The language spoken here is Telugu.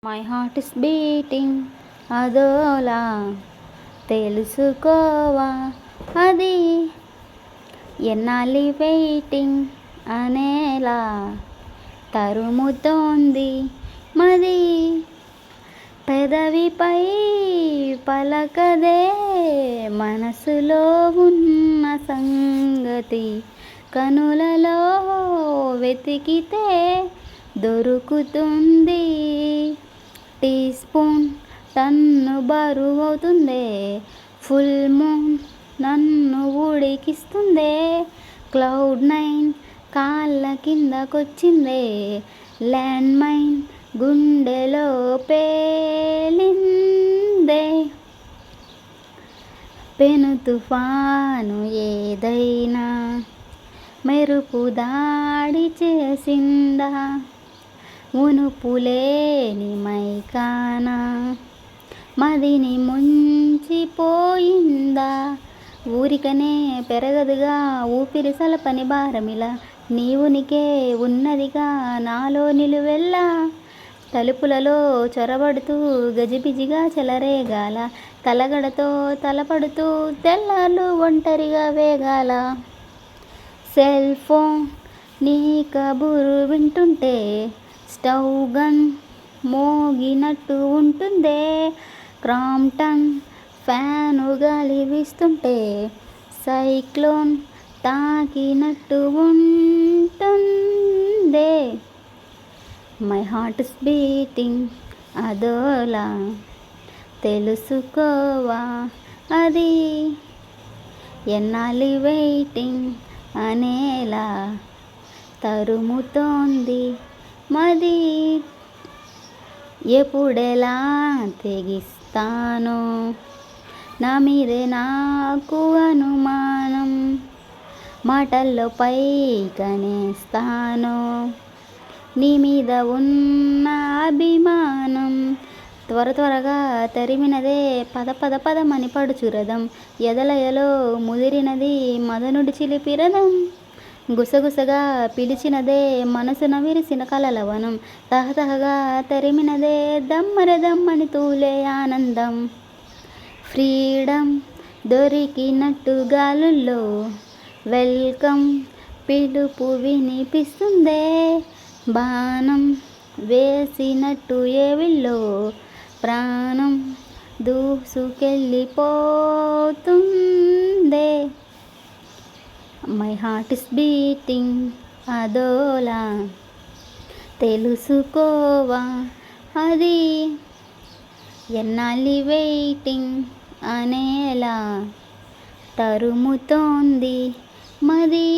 మై హార్ట్ ఇస్ బీటింగ్ అదోలా తెలుసుకోవా అది ఎన్నాళ్ళి వెయిటింగ్ అనేలా తరుముతోంది మది పెదవిపై పలకదే మనసులో ఉన్న సంగతి కనులలో వెతికితే దొరుకుతుంది. టీ స్పూన్ టన్ను బరువవుతుందే, ఫుల్ మూన్ నన్ను ఉడికిస్తుందే, క్లౌడ్ నైన్ కాళ్ళ కిందకొచ్చిందే, ల్యాండ్ మైన్ గుండెలో పేలిందే. పెను తుఫాను ఏదైనా మెరుపు దాడి చేసిందా, ఉనుపులేని మైకాన మదిని ముంచిపోయిందా. ఊరికనే పెరగదుగా ఊపిరి సలపని భారమిలా, నీ ఉనికే ఉన్నదిగా నాలో నిలువెల్లా. తలుపులలో చొరబడుతూ గజిబిజిగా చెలరేగాల, తలగడతో తలపడుతూ తెల్లార్లు ఒంటరిగా వేగాల. సెల్ ఫోన్ నీ కబురు వింటుంటే స్టవ్ గన్ మోగినట్టు ఉంటుందే, క్రాంప్టన్ ఫ్యాను గాలి వీస్తుంటే సైక్లోన్ తాకినట్టు ఉంటుందే. మై హార్ట్ ఇస్ బీటింగ్ అదోలా తెలుసుకోవా అది ఎన్నాళ్ళి వెయిటింగ్ అనేలా తరుముతోంది మది. ఎప్పుడెలా తెగిస్తానో నా మీదే నాకు అనుమానం, మాటల్లో పైకనేస్తానో నీ మీద ఉన్న అభిమానం. త్వర త్వరగా తరిమినదే పద పద పదమని పడుచురథం, ఎదలయలో ముదిరినది మదనుడి చిలిపిరథం. గుసగుసగా పిలిచినదే మనసున విరిసిన కలలవనం, తహతహగా తరిమినదే దమ్మని తూలే ఆనందం. ఫ్రీడమ్ దొరికినట్టు గాలుల్లో వెల్కమ్ పిలుపు వినిపిస్తుందే, బాణం వేసినట్టు ఏవిల్లో ప్రాణం దూసుకెళ్ళిపోతుందే. మై హార్ట్ ఇస్ బీటింగ్ అదోలా తెలుసుకోవా అది ఎన్నాళ్ళి వెయిటింగ్ అనేలా తరుముతోంది మది.